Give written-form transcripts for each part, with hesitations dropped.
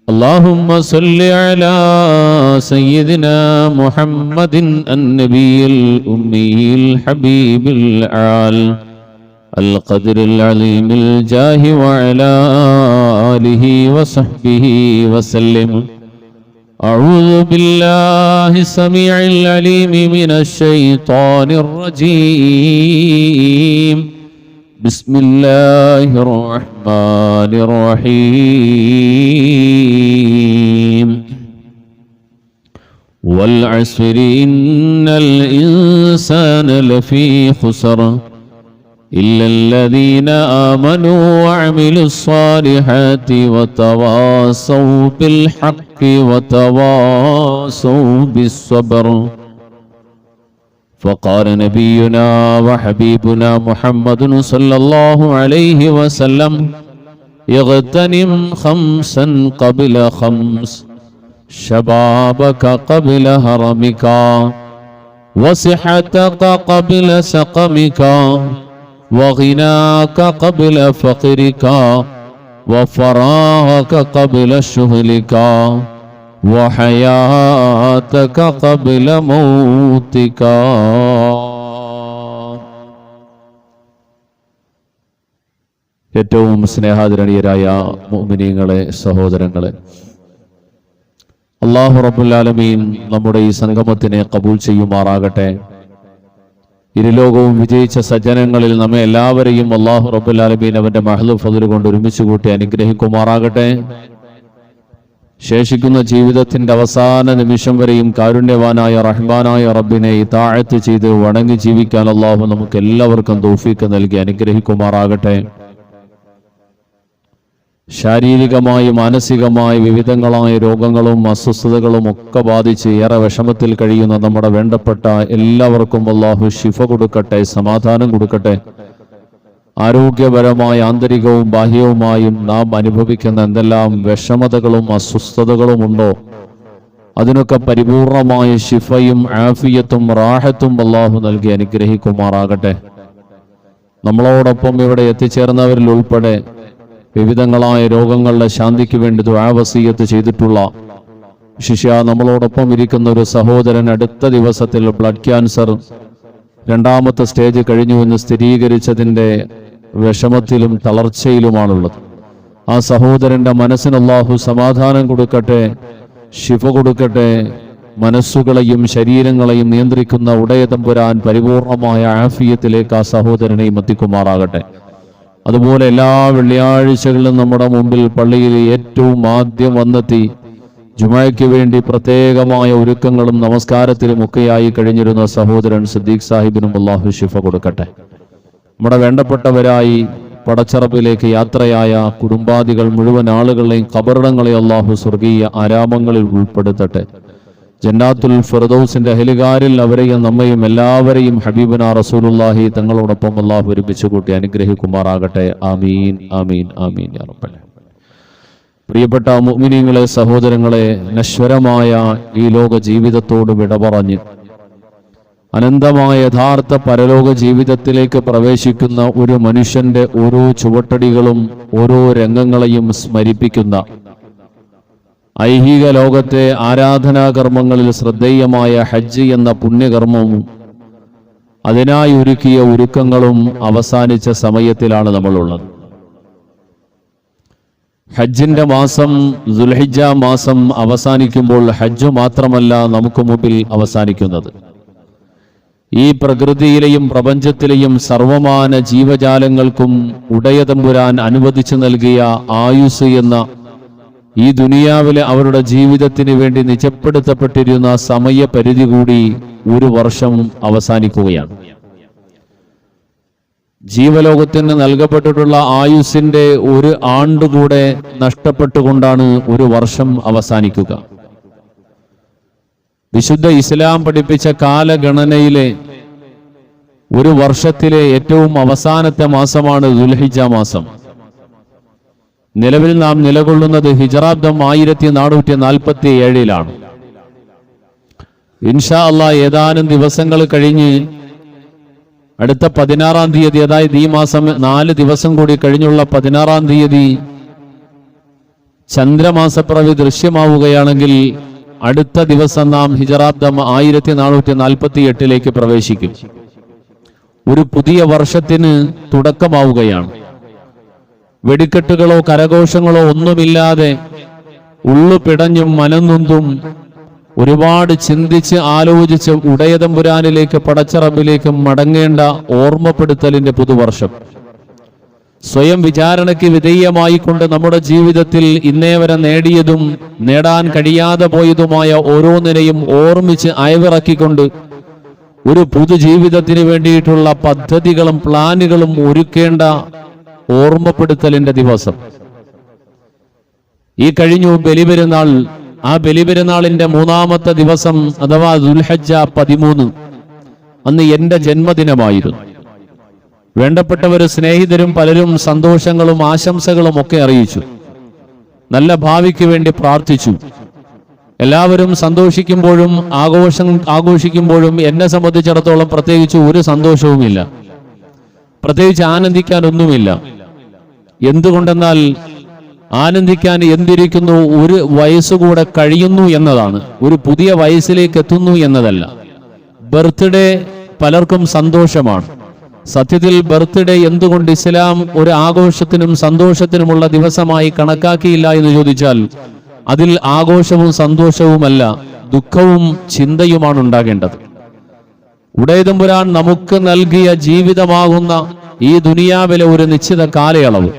اللهم صل على سيدنا محمد النبي الأمي الحبيب الأعال القدر العظيم الجاه وعلى آله وصحبه وسلم. أعوذ بالله السميع العليم من الشيطان الرجيم. بسم الله الرحمن الرحيم. والعصر إن الإنسان لفي خسر إلا الذين آمنوا وعملوا الصالحات وتواصوا بالحق وتواصوا بالصبر. فقال نبينا وحبيبنا محمد صلى الله عليه وسلم: اغتنم خمسا قبل خمس، شبابك قبل هرمك، وصحتك قبل سقمك، وغناك قبل فقرك، وفراغك قبل شغلك، وحياتك قبل موتك. ഏറ്റവും സ്നേഹാദരണീയരായ മുഅ്മിനീങ്ങളെ, സഹോദരങ്ങളെ, അല്ലാഹു റബ്ബുൽ ആലമീൻ നമ്മുടെ ഈ സംഗമത്തിനെ ഖബൂൽ ചെയ്യുമാറാകട്ടെ. ഇരുലോകവും വിജയിച്ച സജ്ജനങ്ങളിൽ നമ്മെ എല്ലാവരെയും അല്ലാഹു റബ്ബുൽ ആലമീൻ അവന്റെ മഹ്ലു ഫദ്ൽ കൊണ്ട് ഒരുമിച്ച് കൂട്ടി അനുഗ്രഹിക്കുമാറാകട്ടെ. ശേഷിക്കുന്ന ജീവിതത്തിന്റെ അവസാന നിമിഷം വരെയും കാരുണ്യവാനായ റഹ്മാനായ റബ്ബിനെ ഇതാഅത്ത് ചെയ്ത് വണങ്ങി ജീവിക്കാൻ അല്ലാഹു നമുക്ക് എല്ലാവർക്കും തൗഫീഖ് നൽകി അനുഗ്രഹിക്കുമാറാകട്ടെ. ശാരീരികമായി മാനസികമായി വിവിധങ്ങളായ രോഗങ്ങളും അസ്വസ്ഥതകളും ഒക്കെ ബാധിച്ച് ഏറെ വിഷമത്തിൽ കഴിയുന്ന നമ്മുടെ വേണ്ടപ്പെട്ട എല്ലാവർക്കും അല്ലാഹു ശിഫ കൊടുക്കട്ടെ, സമാധാനം കൊടുക്കട്ടെ. ആരോഗ്യപരമായ ആന്തരികവും ബാഹ്യവുമായും നാം അനുഭവിക്കുന്ന എന്തെല്ലാം വിഷമതകളും അസ്വസ്ഥതകളും ഉണ്ടോ അതിനൊക്കെ പരിപൂർണമായ ശിഫയും ആഫിയത്തും റാഹത്തും അല്ലാഹു നൽകി അനുഗ്രഹിക്കുമാറാകട്ടെ. നമ്മളോടൊപ്പം ഇവിടെ എത്തിച്ചേർന്നവരിൽ ഉൾപ്പെടെ വിവിധങ്ങളായ രോഗങ്ങളുടെ ശാന്തിക്ക് വേണ്ടി ദുആ വസിയത്ത് ചെയ്തിട്ടുള്ള ശിഷ്യ നമ്മളോടൊപ്പം ഇരിക്കുന്ന ഒരു സഹോദരൻ അടുത്ത ദിവസത്തിൽ ബ്ലഡ് ക്യാൻസർ 2ാമത്തെ സ്റ്റേജ് കഴിഞ്ഞുവെന്ന് സ്ഥിരീകരിച്ചതിൻ്റെ വിഷമത്തിലും തളർച്ചയിലുമാണുള്ളത്. ആ സഹോദരന്റെ മനസ്സിന് അല്ലാഹു സമാധാനം കൊടുക്കട്ടെ, ശിഫ കൊടുക്കട്ടെ. മനസ്സുകളെയും ശരീരങ്ങളെയും നിയന്ത്രിക്കുന്ന ഉടയ തമ്പുരാൻ പരിപൂർണമായ ആഫിയത്തിലേക്ക് ആ സഹോദരനെയും എത്തിക്കുമാറാകട്ടെ. അതുപോലെ എല്ലാ വെള്ളിയാഴ്ചകളിലും നമ്മുടെ മുമ്പിൽ പള്ളിയിൽ ഏറ്റവും ആദ്യം വന്നെത്തി ജുമഅയ്ക്ക് വേണ്ടി പ്രത്യേകമായ ഒരുക്കങ്ങളും നമസ്കാരത്തിലും ഒക്കെയായി കഴിഞ്ഞിരുന്ന സഹോദരൻ സിദ്ദീഖ് സാഹിബിനും അല്ലാഹു ശിഫ കൊടുക്കട്ടെ. നമ്മുടെ വേണ്ടപ്പെട്ടവരായി പടച്ചറപ്പിലേക്ക് യാത്രയായ കുടുംബാദികൾ മുഴുവൻ ആളുകളെയും ഖബറിടങ്ങളെ അല്ലാഹു സ്വർഗീയ ആരാമങ്ങളിൽ ഉൾപ്പെടുത്തട്ടെ. ജന്നാത്തുൽ ഫിർദൗസിന്റെ അഹ്ലുകാരിൽ അവരെയും നമ്മയും എല്ലാവരെയും ഹബീബുനാ റസൂലുള്ളാഹി തങ്ങളോടൊപ്പം അല്ലാഹു ഒരുമിച്ച് കൂട്ടി അനുഗ്രഹിക്കുമാറാകട്ടെ. ആമീൻ ആമീൻ ആമീൻ യാ റബ്ബൽ. പ്രിയപ്പെട്ട മുഅ്മിനീങ്ങളെ, സഹോദരങ്ങളെ, നശ്വരമായ ഈ ലോക ജീവിതത്തോട് വിട പറഞ്ഞ് അനന്തമായ യഥാർത്ഥ പരലോക ജീവിതത്തിലേക്ക് പ്രവേശിക്കുന്ന ഒരു മനുഷ്യന്റെ ഓരോ ചുവട്ടടികളും ഓരോ രംഗങ്ങളെയും സ്മരിപ്പിക്കുന്ന ഐഹിക ലോകത്തെ ആരാധനാകർമ്മങ്ങളിൽ ശ്രദ്ധേയമായ ഹജ്ജ് എന്ന പുണ്യകർമ്മവും അതിനായി ഒരുക്കിയ ഒരുക്കങ്ങളും അവസാനിച്ച സമയത്തിലാണ് നമ്മളുള്ളത്. ഹജ്ജിന്റെ മാസം ദുൽഹിജ്ജ മാസം അവസാനിക്കുമ്പോൾ ഹജ്ജ് മാത്രമല്ല നമുക്ക് മുമ്പിൽ അവസാനിക്കുന്നത്. ഈ പ്രകൃതിയിലെയും പ്രപഞ്ചത്തിലെയും സർവമാന ജീവജാലങ്ങൾക്കും ഉടയ തമ്പുരാൻ അനുവദിച്ചു നൽകിയ ആയുസ് എന്ന ഈ ദുനിയാവിലെ അവരുടെ ജീവിതത്തിന് വേണ്ടി നിജപ്പെടുത്തപ്പെട്ടിരുന്ന സമയപരിധി കൂടി ഒരു വർഷം അവസാനിക്കുകയാണ്. ജീവലോകത്തിന് നൽകപ്പെട്ടിട്ടുള്ള ആയുസിന്റെ ഒരു ആണ്ടുകൂടെ നഷ്ടപ്പെട്ടുകൊണ്ടാണ് ഒരു വർഷം അവസാനിക്കുക. വിശുദ്ധ ഇസ്ലാം പഠിപ്പിച്ച കാലഗണനയിലെ ഒരു വർഷത്തിലെ ഏറ്റവും അവസാനത്തെ മാസമാണ് ദുൽഹിജ്ജ മാസം. നിലവിൽ നാം നിലകൊള്ളുന്നത് ഹിജറാബ്ദം 1447 ഇൻഷാ അല്ലാഹ് ഏതാനും ദിവസങ്ങൾ കഴിഞ്ഞ് അടുത്ത 16-ാം തീയതി, അതായത് ഈ മാസം 4 ദിവസം കൂടി കഴിഞ്ഞുള്ള 16-ാം തീയതി ചന്ദ്രമാസപ്പിറവി ദൃശ്യമാവുകയാണെങ്കിൽ അടുത്ത ദിവസം നാം ഹിജറാബ്ദം 1448 പ്രവേശിക്കും. ഒരു പുതിയ വർഷത്തിന് തുടക്കമാവുകയാണ്. വെടിക്കെട്ടുകളോ കരഘോഷങ്ങളോ ഒന്നുമില്ലാതെ ഉള്ളു പിടഞ്ഞും മനംനൊന്തും ഒരുപാട് ചിന്തിച്ച് ആലോചിച്ച് ഉടയതമ്പുരാനിലേക്ക് പടച്ചറബിലേക്ക് മടങ്ങേണ്ട ഓർമ്മപ്പെടുത്തലിന്റെ പുതുവർഷം. സ്വയം വിചാരണയ്ക്ക് വിധേയമായിക്കൊണ്ട് നമ്മുടെ ജീവിതത്തിൽ ഇന്നേ വരെ നേടിയതും നേടാൻ കഴിയാതെ പോയതുമായ ഓരോന്നിനെയും ഓർമ്മിച്ച് അയവിറക്കിക്കൊണ്ട് ഒരു പുതുജീവിതത്തിന് വേണ്ടിയിട്ടുള്ള പദ്ധതികളും പ്ലാനുകളും ഒരുക്കേണ്ട ഓർമ്മപ്പെടുത്തലിന്റെ ദിവസം. ഈ കഴിഞ്ഞു ബലിപെരുന്നാൾ. ആ ബലിപെരുന്നാളിന്റെ 3-ാമത്തെ ദിവസം അഥവാ ദുൽഹജ്ജ 13, അന്ന് എന്റെ ജന്മദിനമായിരുന്നു. വേണ്ടപ്പെട്ടവരും സ്നേഹിതരും പലരും സന്തോഷങ്ങളും ആശംസകളും ഒക്കെ അറിയിച്ചു. നല്ല ഭാവിക്ക് വേണ്ടി പ്രാർത്ഥിച്ചു. എല്ലാവരും സന്തോഷിക്കുമ്പോഴും ആഘോഷിക്കുമ്പോഴും എന്നെ സംബന്ധിച്ചിടത്തോളം പ്രത്യേകിച്ച് ഒരു സന്തോഷവുമില്ല, പ്രത്യേകിച്ച് ആനന്ദിക്കാനൊന്നുമില്ല. എന്തുകൊണ്ടെന്നാൽ ആനന്ദിക്കാൻ എന്തിരിക്കുന്നു, ഒരു വയസ്സുകൂടെ കഴിയുന്നു എന്നതാണ്, ഒരു പുതിയ വയസ്സിലേക്ക് എത്തുന്നു എന്നതല്ല. ബർത്ത്ഡേ പലർക്കും സന്തോഷമാണ്. സത്യത്തിൽ ബർത്ത്ഡേ എന്തുകൊണ്ട് ഇസ്ലാം ഒരു ആഘോഷത്തിനും സന്തോഷത്തിനുമുള്ള ദിവസമായി കണക്കാക്കിയില്ല എന്ന് ചോദിച്ചാൽ അതിൽ ആഘോഷവും സന്തോഷവുമല്ല, ദുഃഖവും ചിന്തയുമാണ് ഉണ്ടാകേണ്ടത്. ഉടയതമ്പുരാൻ നമുക്ക് നൽകിയ ജീവിതമാകുന്ന ഈ ദുനിയാവിലെ ഒരു നിശ്ചിത കാലയളവ്,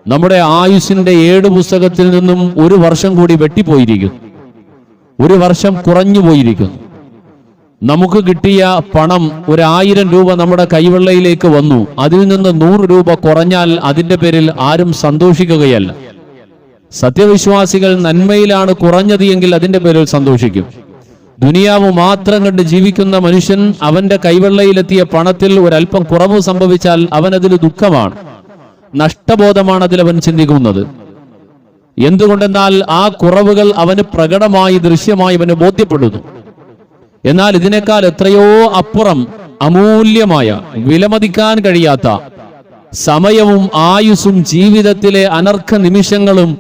നമ്മുടെ ആയുസ്സിന്റെ 7 പുസ്തകത്തിൽ നിന്നും 1 വർഷം കൂടി വെട്ടിപ്പോയിരിക്കുന്നു, 1 വർഷം കുറഞ്ഞു പോയിരിക്കുന്നു. നമുക്ക് കിട്ടിയ പണം 1000 രൂപ നമ്മുടെ കൈവെള്ളയിലേക്ക് വന്നു, അതിൽ നിന്ന് 100 രൂപ കുറഞ്ഞാൽ അതിന്റെ പേരിൽ ആരും സന്തോഷിക്കുകയല്ല. സത്യവിശ്വാസികൾ നന്മയിലാണ് കുറഞ്ഞത് എങ്കിൽ അതിന്റെ പേരിൽ സന്തോഷിക്കും. ദുനിയാവ് മാത്രം കണ്ട് ജീവിക്കുന്ന മനുഷ്യൻ അവന്റെ കൈവെള്ളയിലെത്തിയ പണത്തിൽ ഒരല്പം കുറവ് സംഭവിച്ചാൽ അവനതിൽ ദുഃഖമാണ്, നഷ്ടബോധമാണ് അതിൽ അവൻ ചിന്തിക്കുന്നത്. എന്തുകൊണ്ടെന്നാൽ ആ കുറവുകൾ അവന് പ്രകടമായി ദൃശ്യമായി അവന് ബോധ്യപ്പെടുന്നു. എന്നാൽ ഇതിനേക്കാൾ എത്രയോ അപ്പുറം അമൂല്യമായ, വിലമതിക്കാൻ കഴിയാത്ത സമയവും ആയുസ്സും ജീവിതത്തിലെ അനർഘ നിമിഷങ്ങളും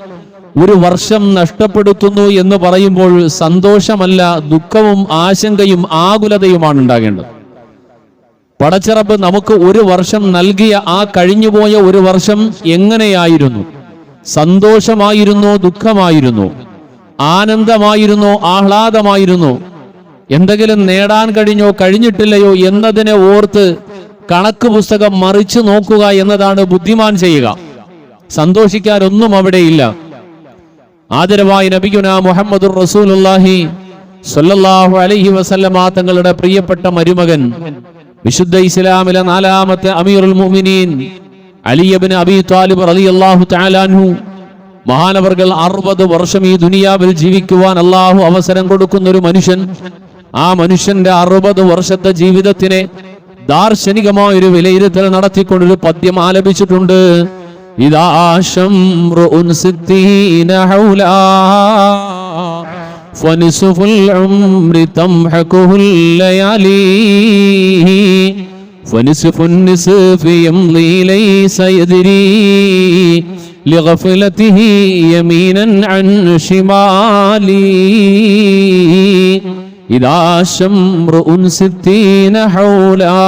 1 വർഷം നഷ്ടപ്പെടുത്തുന്നു എന്ന് പറയുമ്പോൾ സന്തോഷമല്ല, ദുഃഖവും ആശങ്കയും ആകുലതയുമാണ് ഉണ്ടാകേണ്ടത്. പടച്ചിറപ്പ് നമുക്ക് 1 വർഷം നൽകിയ ആ കഴിഞ്ഞുപോയ 1 വർഷം എങ്ങനെയായിരുന്നു? സന്തോഷമായിരുന്നോ, ദുഃഖമായിരുന്നോ, ആനന്ദമായിരുന്നോ, ആഹ്ലാദമായിരുന്നോ, എന്തെങ്കിലും നേടാൻ കഴിഞ്ഞോ കഴിഞ്ഞിട്ടില്ലയോ എന്നതിനെ ഓർത്ത് കണക്ക് പുസ്തകം മറിച്ചു നോക്കുക എന്നതാണ് ബുദ്ധിമാൻ ചെയ്യുക. സന്തോഷിക്കാനൊന്നും അവിടെയില്ല. ആദരവായ നബിയുനാ മുഹമ്മദുർ റസൂലുള്ളാഹി സ്വല്ലല്ലാഹു അലൈഹി വസല്ലമ തങ്ങളുടെ പ്രിയപ്പെട്ട മരുമകൻ, വിശുദ്ധ ഇസ്ലാമിലെ 4-ാമത്തെ അമീറുൽ മുഅ്മിനീൻ അലി ഇബ്നു അബീ ത്വാലിബ് റളിയല്ലാഹു തആല അൻഹു മഹാനവർകൾ 60 വർഷം ഈ ദുനിയാവിൽ ജീവിക്കുവാൻ അല്ലാഹു അവസരം കൊടുക്കുന്ന ഒരു മനുഷ്യൻ, ആ മനുഷ്യന്റെ 60 വർഷത്തെ ജീവിതത്തിനെ ദാർശനികമായ ഒരു വിലയിരുത്തൽ നടത്തിക്കൊണ്ടൊരു പദ്യം ആലപിച്ചിട്ടുണ്ട്. ഇദാ ശംറുൻ സിത്തീന ഹൗലാ ഫനിസ്ഫുൽ ഉംരി തംഹഖുൽ ലയാലി ഫനിസ്ഫുൻ നിസ്ഫി യംളി ലൈസ യദ്രി ലഗഫലതിഹി യമീനൻ അൻ ശിമാലി ഇദാ ശംറുൻ സിത്തീന ഹൗലാ.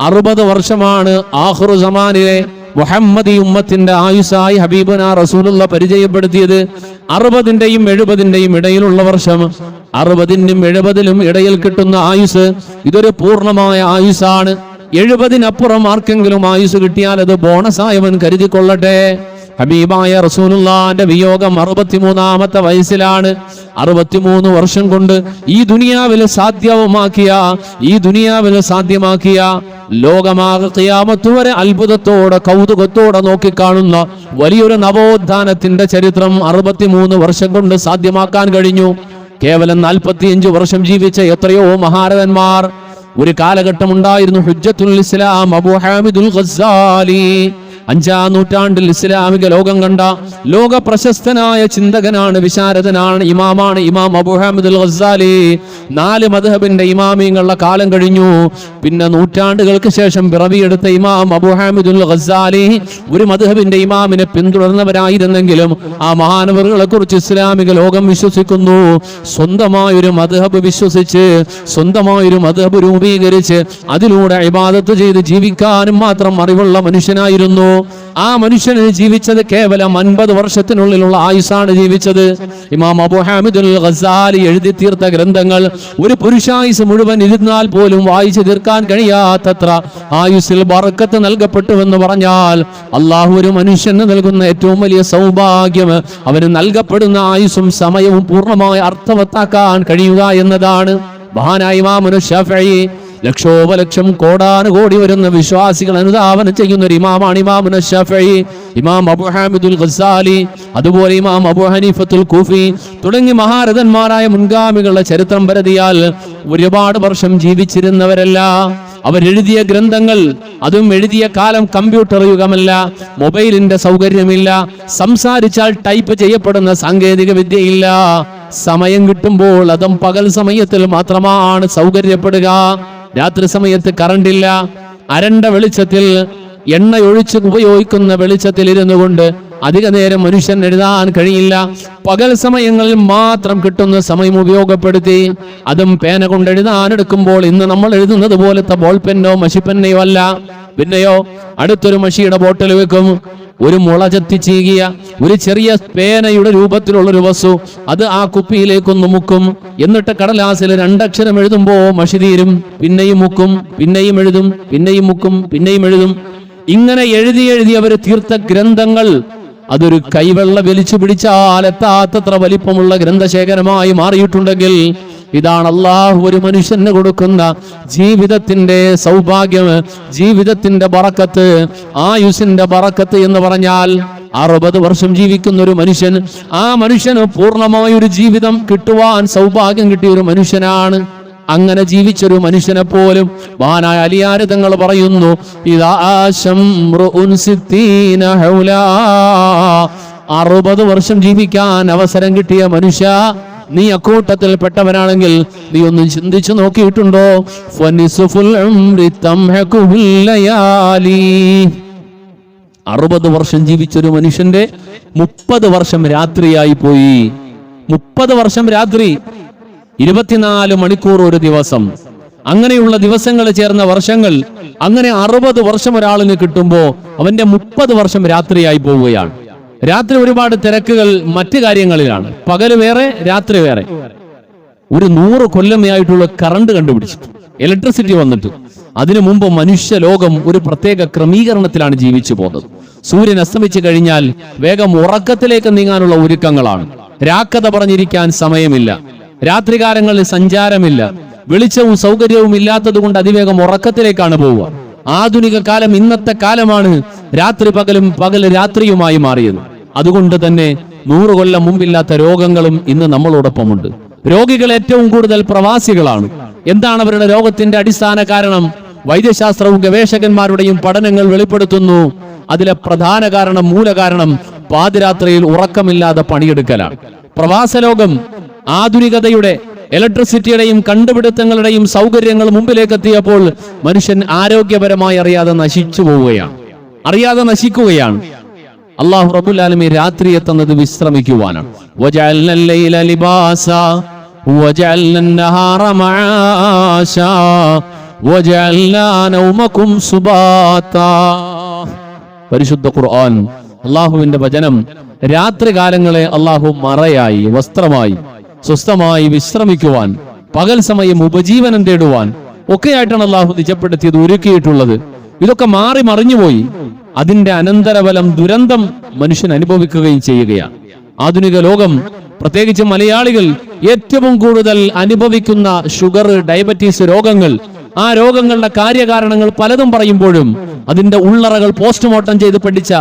60 വർഷമാണ് ആഖിറു സമാനിലെ മുഹമ്മദി ഉമ്മത്തിന്റെ ആയുസായി ഹബീബുനാ റസൂലുള്ള പരിചയപ്പെടുത്തിയത്. 60-ന്റെയും 70-ന്റെയും ഇടയിലുള്ള വർഷം, 60-നും 70-നും ഇടയിൽ കിട്ടുന്ന ആയുസ് ഇതൊരു പൂർണ്ണമായ ആയുസാണ്. 70-നപ്പുറം ആർക്കെങ്കിലും ആയുസ് കിട്ടിയാൽ അത് ബോണസായവൻ കരുതിക്കൊള്ളട്ടെ. ഹബീബായ റസൂലുള്ളാന്റെ വിയോഗം 63-ാമത്തെ വയസ്സിലാണ്. 63 വർഷം കൊണ്ട് ഈ ദുനിയാവിൽ സാധ്യമാക്കിയ ലോകമാകെ ഖിയാമത്ത് വരെ അത്ഭുതത്തോടെ കൗതുകത്തോടെ നോക്കിക്കാണുന്ന വലിയൊരു നവോത്ഥാനത്തിന്റെ ചരിത്രം 63 വർഷം കൊണ്ട് സാധ്യമാക്കാൻ കഴിഞ്ഞു. കേവലം 45 വർഷം ജീവിച്ച എത്രയോ മഹാരഥന്മാർ. ഒരു കാലഘട്ടം ഉണ്ടായിരുന്നു, ഹുജ്ജത്തുൽ ഇസ്ലാം അബൂ ഹാമിദുൽ ഗസ്സാലി 5-ാം നൂറ്റാണ്ടിൽ ഇസ്ലാമിക ലോകം കണ്ട ലോക പ്രശസ്തനായ ചിന്തകനാണ്, വിശാരദനാണ്, ഇമാമാണ് ഇമാം അബൂ ഹാമിദ് അൽ ഗസ്സാലി. 4 മദ്ഹബിന്റെ ഇമാമിങ്ങളുടെ കാലം കഴിഞ്ഞു. പിന്നെ നൂറ്റാണ്ടുകൾക്ക് ശേഷം പിറവിയെടുത്ത ഇമാം അബൂ ഹാമിദ് അൽ ഗസ്സാലി ഒരു മദ്ഹബിന്റെ ഇമാമിനെ പിന്തുടർന്നവരായിരുന്നെങ്കിലും ആ മഹാനവറുകളെ കുറിച്ച് ഇസ്ലാമിക ലോകം വിശ്വസിക്കുന്നു. സ്വന്തമായൊരു മദ്ഹബ് വിശ്വസിച്ച്, സ്വന്തമായൊരു മദ്ഹബ് രൂപീകരിച്ച് അതിലൂടെ ഇബാദത്ത് ചെയ്ത് ജീവിക്കാനും മാത്രം അറിവുള്ള മനുഷ്യനായിരുന്നു. ആ മനുഷ്യന് ജീവിച്ചത് കേവലം 50 വർഷത്തിനുള്ളിലുള്ള ആയുസാണ് ജീവിച്ചത്. ഇമാം അബൂ ഹാമിദ് അൽ ഗസ്സാലി എഴുതി തീർത്ത ഗ്രന്ഥങ്ങൾ ഒരു പുരുഷായുസ് മുഴുവൻ ഇരുന്നാൽ പോലും വായിച്ചു തീർക്കാൻ കഴിയാത്തത്ര ആയുസിൽ ബറക്കത്ത് നൽകപ്പെട്ടുവെന്ന് പറഞ്ഞാൽ അള്ളാഹു ഒരു മനുഷ്യന് നൽകുന്ന ഏറ്റവും വലിയ സൗഭാഗ്യം അവന് നൽകപ്പെടുന്ന ആയുസും സമയവും പൂർണ്ണമായി അർത്ഥവത്താക്കാൻ കഴിയുക എന്നതാണ്. മഹാനായ ഇമാമുന ശാഫിഈ ലക്ഷോപലക്ഷം കോടാനുകോടി വരുന്ന വിശ്വാസികൾ അനുധാവനം ചെയ്യുന്ന ഒരു ഇമാമാണ് ഇമാമുന ശാഫിഈ, ഇമാം അബൂ ഹാമിദുൽ ഗസ്സാലി, അതുപോലെ ഇമാം അബൂ ഹനീഫത്തുൽ കൂഫി തുടങ്ങി മഹാരഥന്മാരായ മുൻഗാമികളുടെ ചരിത്രം പരതിയാൽ ഒരുപാട് വർഷം ജീവിച്ചിരുന്നവരല്ല. അവരെഴുതിയ ഗ്രന്ഥങ്ങൾ, അതും എഴുതിയ കാലം കമ്പ്യൂട്ടർ യുഗമല്ല, മൊബൈലിന്റെ സൗകര്യമില്ല, സംസാരിച്ചാൽ ടൈപ്പ് ചെയ്യപ്പെടുന്ന സാങ്കേതിക വിദ്യയില്ല. സമയം കിട്ടുമ്പോൾ അതും പകൽ സമയത്തിൽ മാത്രമാണ് സൗകര്യപ്പെടുക. രാത്രി സമയത്ത് കറണ്ടില്ല. അരണ്ട വെളിച്ചത്തിൽ, എണ്ണയൊഴിച്ച് ഉപയോഗിക്കുന്ന വെളിച്ചത്തിൽ ഇരുന്നു കൊണ്ട് അധിക നേരം മനുഷ്യൻ എഴുതാൻ കഴിയില്ല. പകൽ സമയങ്ങളിൽ മാത്രം കിട്ടുന്ന സമയം ഉപയോഗപ്പെടുത്തി അതും പേന കൊണ്ട് എഴുതാനെടുക്കുമ്പോൾ ഇന്ന് നമ്മൾ എഴുതുന്നത് പോലത്തെ ബോൾ പെന്നോ മഷിപ്പെന്നയോ അല്ല. പിന്നെയോ അടുത്തൊരു മഷിയുടെ ബോട്ടിൽ വെക്കും, ഒരു മുള ചെത്തി ചീകിയ ഒരു ചെറിയ പേനയുടെ രൂപത്തിലുള്ളൊരു വസ്തു അത് ആ കുപ്പിയിലേക്കൊന്ന് മുക്കും. എന്നിട്ട് കടലാസിൽ 2 അക്ഷരം എഴുതുമ്പോ മഷി തീരും. പിന്നെയും മുക്കും, പിന്നെയും എഴുതും, പിന്നെയും മുക്കും, പിന്നെയും എഴുതും. ഇങ്ങനെ എഴുതി അവർ തീർത്ത ഗ്രന്ഥങ്ങൾ അതൊരു കൈവെള്ള വലിച്ചു പിടിച്ചാൽ എത്താത്തത്ര വലിപ്പമുള്ള ഗ്രന്ഥശേഖരമായി മാറിയിട്ടുണ്ടെങ്കിൽ ഇതാണ് അല്ലാഹു ഒരു മനുഷ്യന് കൊടുക്കുന്ന ജീവിതത്തിന്റെ സൗഭാഗ്യം, ജീവിതത്തിന്റെ ബറക്കത്ത്, ആയുസിന്റെ ബറക്കത്ത് എന്ന് പറഞ്ഞാൽ 60 വർഷം ജീവിക്കുന്ന ഒരു മനുഷ്യൻ, ആ മനുഷ്യന് പൂർണ്ണമായൊരു ജീവിതം കിട്ടുവാൻ സൗഭാഗ്യം കിട്ടിയ ഒരു മനുഷ്യനാണ്. അങ്ങനെ ജീവിച്ചൊരു മനുഷ്യനെ പോലും മഹാനായ അലിയാർ തങ്ങൾ പറയുന്നു, 60 വർഷം ജീവിക്കാൻ അവസരം കിട്ടിയ മനുഷ്യ, നീ അക്കൂട്ടത്തിൽ പെട്ടവനാണെങ്കിൽ നീ ഒന്ന് ചിന്തിച്ചു നോക്കിയിട്ടുണ്ടോ? 60 വർഷം ജീവിച്ചൊരു മനുഷ്യന്റെ 30 വർഷം രാത്രിയായി പോയി. 30 വർഷം രാത്രി, 24 മണിക്കൂർ ഒരു ദിവസം. അങ്ങനെയുള്ള ദിവസങ്ങൾ ചേർന്ന വർഷങ്ങൾ, അങ്ങനെ 60 വർഷം ഒരാളിന് കിട്ടുമ്പോ അവന്റെ 30 വർഷം രാത്രിയായി പോവുകയാണ്. രാത്രി ഒരുപാട് തിരക്കുകൾ മറ്റു കാര്യങ്ങളിലാണ്, പകല് വേറെ രാത്രി വേറെ. ഒരു 100 കൊല്ലമായിട്ടുള്ള കറണ്ട് കണ്ടുപിടിച്ചിട്ട്, ഇലക്ട്രിസിറ്റി വന്നിട്ട് അതിനു മുമ്പ് മനുഷ്യ ലോകം ഒരു പ്രത്യേക ക്രമീകരണത്തിലാണ് ജീവിച്ചു പോകുന്നത്. സൂര്യൻ അസ്തമിച്ചു കഴിഞ്ഞാൽ വേഗം ഉറക്കത്തിലേക്ക് നീങ്ങാനുള്ള ഒരുക്കങ്ങളാണ്. രാക്കഥ പറഞ്ഞിരിക്കാൻ സമയമില്ല, രാത്രികാലങ്ങളിൽ സഞ്ചാരമില്ല, വെളിച്ചവും സൗകര്യവും ഇല്ലാത്തത് കൊണ്ട് അതിവേഗം ഉറക്കത്തിലേക്കാണ് പോവുക. ആധുനിക കാലം ഇന്നത്തെ കാലമാണ് രാത്രി പകലും പകൽ രാത്രിയുമായി മാറിയത്. അതുകൊണ്ട് തന്നെ 100 കൊല്ലം മുമ്പില്ലാത്ത രോഗങ്ങളും ഇന്ന് നമ്മളോടൊപ്പമുണ്ട്. രോഗികൾ ഏറ്റവും കൂടുതൽ പ്രവാസികളാണ്. എന്താണ് അവരുടെ രോഗത്തിന്റെ അടിസ്ഥാന കാരണം? വൈദ്യശാസ്ത്രവും ഗവേഷകന്മാരുടെയും പഠനങ്ങൾ വെളിപ്പെടുത്തുന്നു. അതിലെ പ്രധാന കാരണം, മൂലകാരണം പാതിരാത്രിയിൽ ഉറക്കമില്ലാതെ പണിയെടുക്കലാണ്. പ്രവാസ ലോകം ആധുനികതയുടെ, ഇലക്ട്രിസിറ്റിയുടെയും കണ്ടുപിടുത്തങ്ങളുടെയും സൗകര്യങ്ങൾ മുമ്പിലേക്ക് എത്തിയപ്പോൾ മനുഷ്യൻ ആരോഗ്യപരമായി അറിയാതെ നശിക്കുകയാണ്. അല്ലാഹു റബ്ബുൽ ആലമീൻ രാത്രിയെ തന്നത് വിശ്രമിക്കുവാനാണ്. വജഅൽന ലൈല ലിബാസാ വജഅൽന നഹാറ മആശാ വജഅൽനാ നൗമകും സുബാതാ. പരിശുദ്ധ ഖുർആൻ, അല്ലാഹുവിന്റെ വചനം, രാത്രി കാലങ്ങളെ അല്ലാഹു മറയായി, വസ്ത്രമായി, സ്വസ്ഥമായി വിശ്രമിക്കുവാൻ, പകൽ സമയം ഉപജീവനം തേടുവാൻ ഒക്കെയായിട്ടാണ് അല്ലാഹു നിജപ്പെടുത്തിയത്, ഒരുക്കിയിട്ടുള്ളത്. ഇതൊക്കെ മാറി മറിഞ്ഞുപോയി. അതിന്റെ അനന്തരഫലം, ദുരന്തം മനുഷ്യൻ അനുഭവിക്കുകയും ചെയ്യുകയാണ്. ആധുനിക ലോകം, പ്രത്യേകിച്ച് മലയാളികൾ ഏറ്റവും കൂടുതൽ അനുഭവിക്കുന്ന ഷുഗർ, ഡയബറ്റീസ് രോഗങ്ങൾ, ആ രോഗങ്ങളുടെ കാര്യകാരണങ്ങൾ പലതും പറയുമ്പോഴും അതിന്റെ ഉള്ളറകൾ പോസ്റ്റ്മോർട്ടം ചെയ്ത് പഠിച്ച